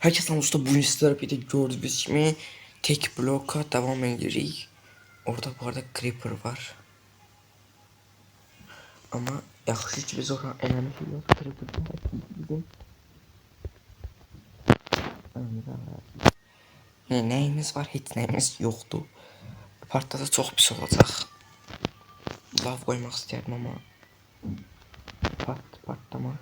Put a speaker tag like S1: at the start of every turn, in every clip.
S1: Herkes anlaşıldı, bu instalar bir de gördüğünüz gibi tek bloka devam edirik. Orada bu arada creeper var. Ama yaxşı ki biz oradan eləmişik, yox creeper'dan bizim nəyimiz var, heç nəyimiz yoxdur. Partda çox pis olacaq. Lav qoymaq istəyirdim amma partlama.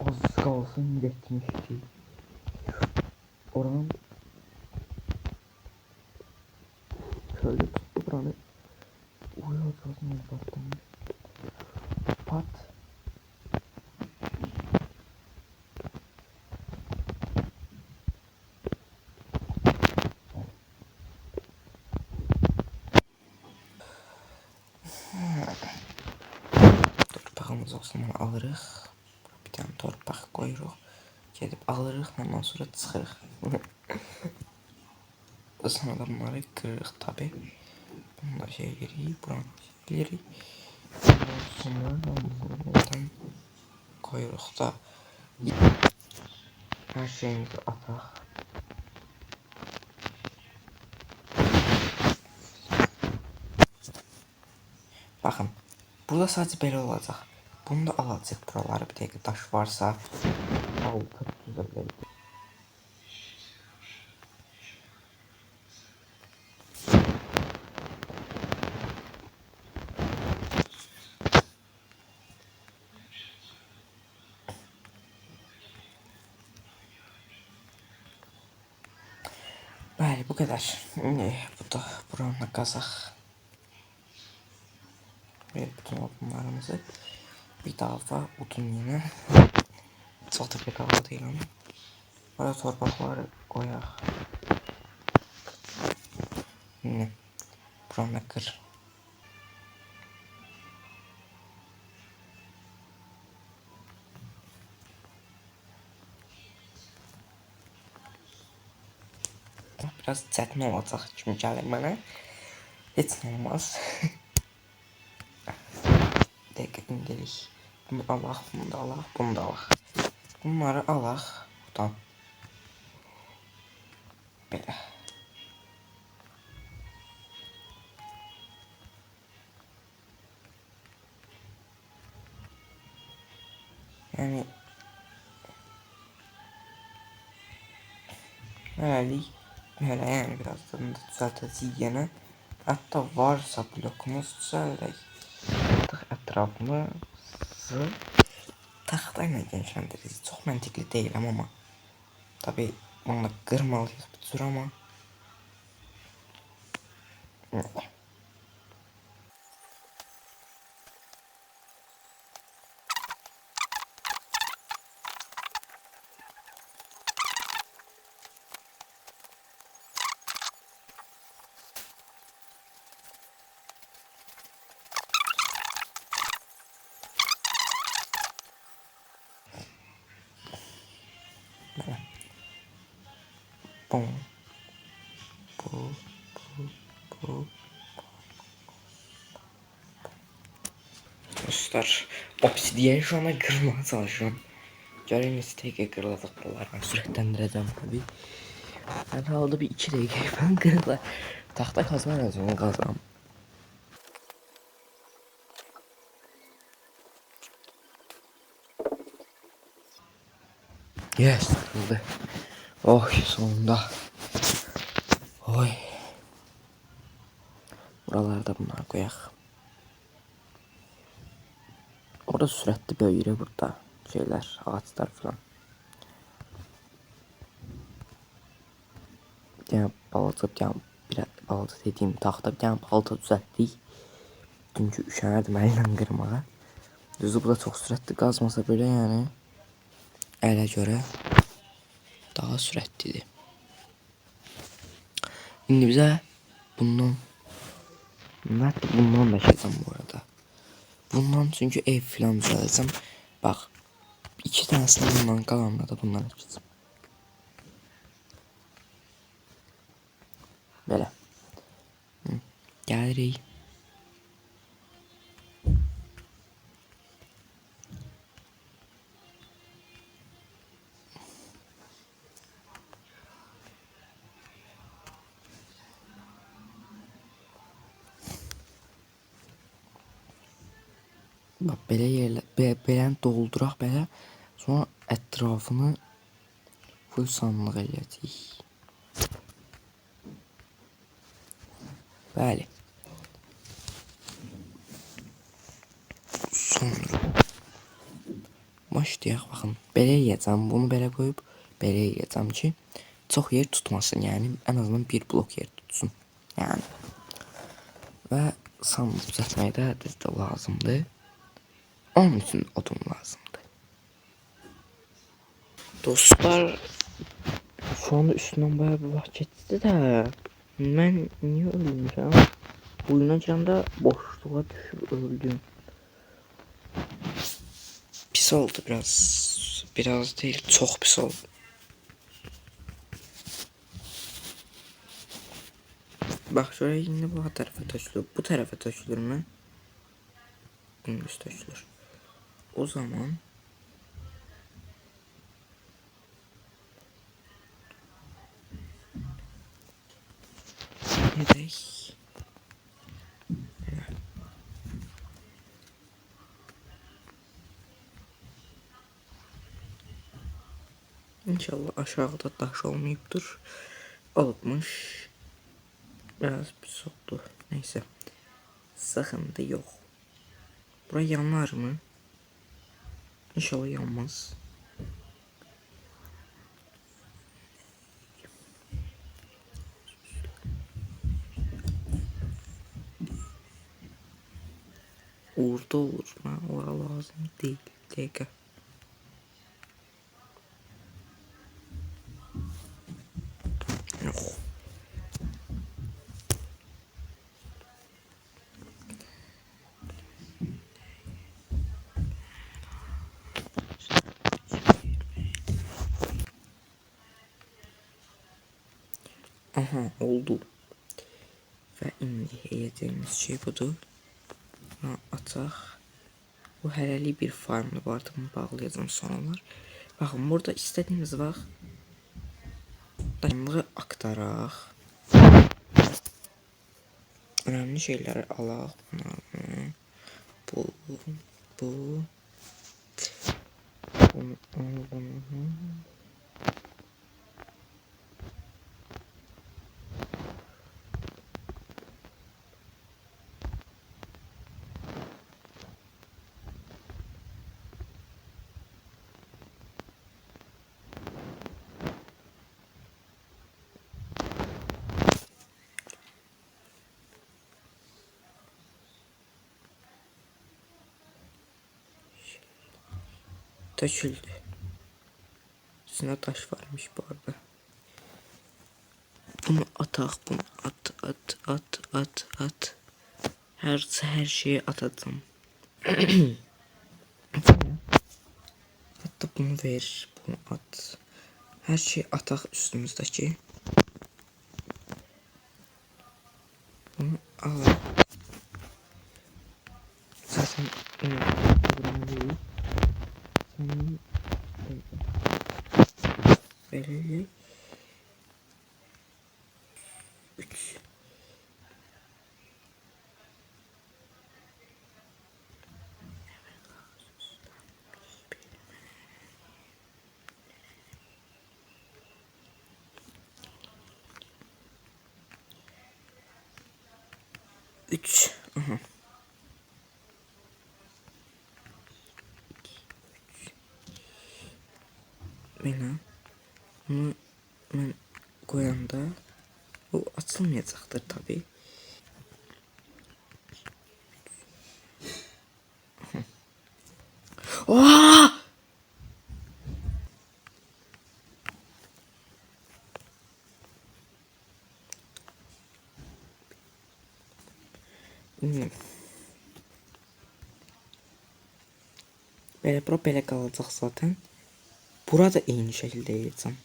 S1: Az kalsın geçmişti. Oranın şöyle tuttu buranı. Uyuyacağız mı patlamış. Pat. Torpağımız olsun, alırıq. Bir tane torpaq qoyuruq. Gedib alırıq, ondan sonra çıxırıq. Sonra da bunları kırırıq tabi. Bunu da şey edirik, buranı edirik. Sonra buradan koyuruq da her şeyimizi ataq. Baxın, burada sadəcə belə olacaq. Bunu da alacaq buraları, bir dəqiqə daş varsa altı düzə bilərik. Bəli, bu qədər. Bu da buranı qazaq. Ve bütün odunlarımızı bir daha odun yine. Çok da pek hava değil ama. Böyle torpakları koyaq. Ne? Buranı kır. Biraz çətin olacaq kimi gəlir mənə. Heç nə olmaz. Dəqiqə indirik. Bunu alaq, bunu da alaq, bunu da alaq. Bunları alaq buradan. Belə. Yəni Böyle yani birazdan da düzelteceğiz yine. Hatta varsa blokumuz düzeltək. Etrafımızı taxtayla genişləndiririz. Çox məntiqli deyil ama tabi onu da qırmalıyız bir tür ama. Bom. Bu. Dostlar, obsidiyen şu anda kırmaya çalışıyorum. Görünüz tek kırılacak buralar. Ben sürətləndirəcəm tabii. Herhalde bir 2 dakika falan kırılır. Tahta kazma lazım, kazmam. Yes, kırıldı. Oh, sonunda. Oy. Buralarda bunları koyaq. Orada sürətli böyüyür burada şeyler, ağaçlar falan. Yani balta, bir balta dediğim taxta bir tane balta düzəltdik. Çünkü üşənərdim əllə qırmağa. Düzü bu da çox sürətli qazmasa belə yəni ələ görə daha sürətlidir. İndi bizə bundan da şeydən bu arada. Bundan çünkü ev falan düzələcəm. Bax, İki tanesini bundan kalanla da bundan açacağım. Böyle. Galerie. Bak belə yerlə beləni dolduraq belə. Sonra ətrafını full sanlıq eləyəcəyik. Bəli. Sonra başlayaq baxın. Belə eləyəcəm. Bunu belə qoyub belə eləyəcəm ki, çox yer tutmasın. Yəni ən azından bir blok yer tutsun. Yəni və sanlıq düzəltməyə də düzdür lazımdır. Onun için odun lazımdı. Dostlar, şu anda üstünden bayağı bir vaxt geçti də mən niye ölmüşəm? Oyuna girəndə boşluğa düşüb öldüm. Pis oldu biraz. Biraz değil, çok pis oldu. Bak şuraya yine bu tarafa taşılıyor. Bu tarafa taşılır mı? Dümdüz taşılır. O zaman ne deyik? İnşallah aşağıda taş olmayıptır. Olmuş. Biraz pis oldu. Neyse. Sıkıntı yok. Buraya yanar mı? İnşallah yanmaz. Orada olur. Ha, ora lazım değil. Dakika. Yok. Aha oldu. Ve indi edeceğimiz şey budur. Ha, ataq. Bu hələlik bir farmlı vardı. Bunu bağlayacağım sonralar. Bakın burada istediğimiz vaxt dayanlığı aktaraq. Önemli şeyleri alaq. Bu. Bunu al. 'Döküldü. İçine taş varmış bu arada. Bunu ataq, bunu at. Her şeyi atacağım. Hatta bunu ver, bunu at. Her şeyi ataq üstümüzdeki. Bunu al. Zaten değil. Senin belli 3 3 aha. Bunu ben koyanda bu açılmayacaktır tabi. Aa! Belə bura belə qalacaq zaten. Burada eyni şəkildə yeyəcəm.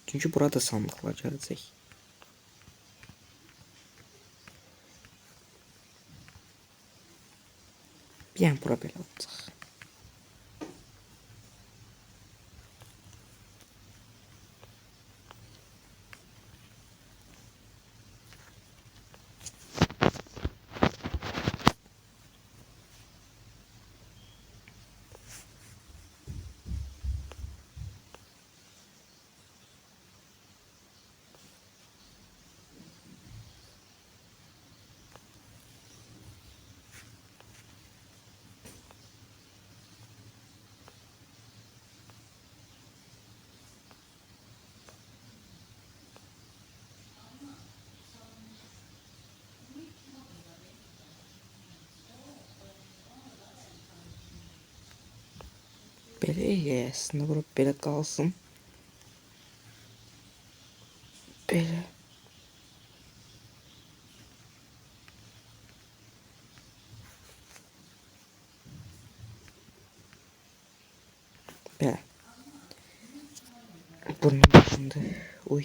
S1: Çünki burada sandıqlar gələcək. Yəni bura belə olacaq. Belə əslində bura belə qalsın. Belə. Belə. Bunun başında. Uy.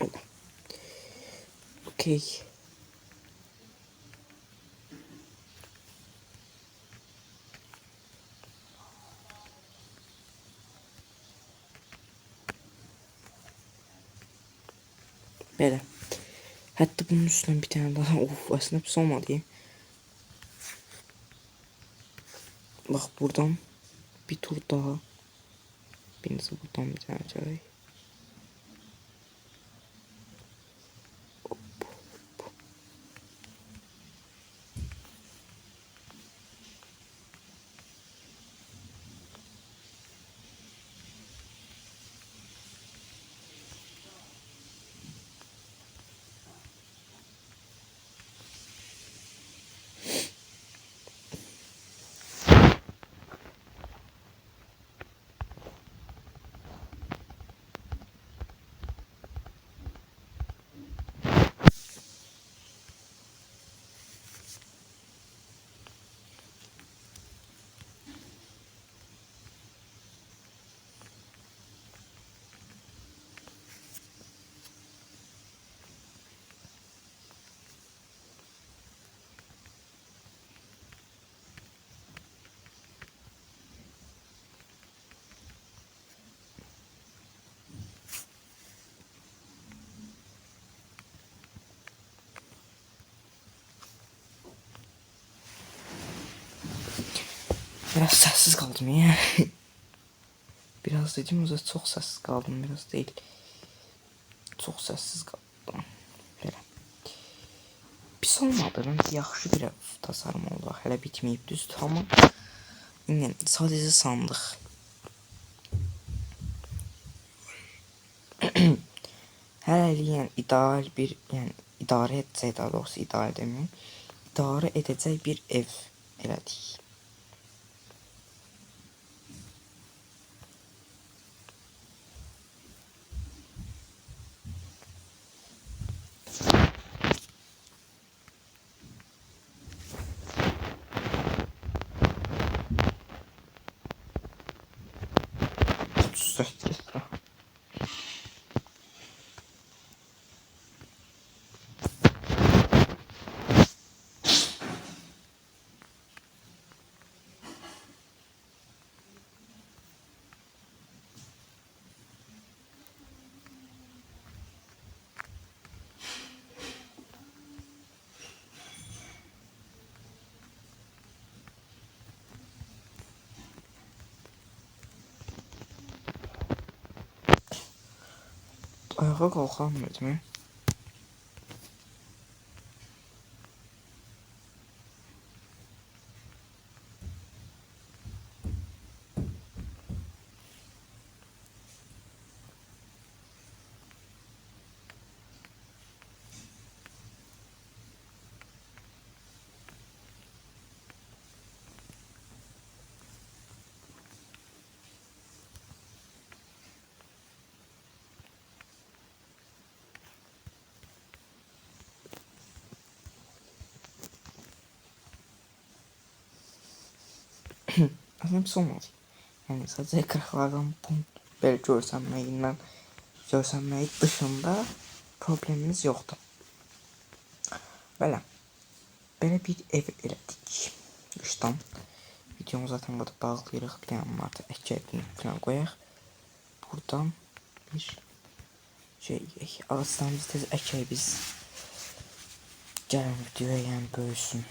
S1: Belə. Okey. Belə. Hətta bunun üstüne bir tane daha. Of, aslında pis olmadı. Bak buradan bir tur daha. Birisi buradan bir tane çay. Biraz sessiz kaldım ya. Biraz dediğim çok sessiz kaldım, biraz değil. Çok sessiz kaldım. Belə. Pis olmadı, bence yaxşı bir tasarım oldu. Hələ bitməyib düzdür, amma sadəcə sandıq. Hələlik ideal bir, idarə edəcək, daha doğrusu idarə deməyim. İdarə edəcək bir ev elədik. Ayağa kalkamıyordum ya. Aslında bir şey olmaz. Yani sadece kırıklardan bunun böyle görsənməyi dışında problemimiz yoktu. Böyle bir ev elədik. Qışdan. Videomu zaten burada bağlayırıq. Bir dənə artıq əkəyini falan qoyaq. Buradan bir şey ağaçlarımızı tez əkək biz. Gəlin videoya yəni böyüsün.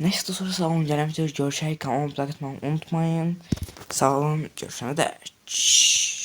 S1: Neyse sonra sağ olun, gelen videoda görüşək. Kanalıma abunə olmayı unutmayın. Sağ olun, görüşənə dək.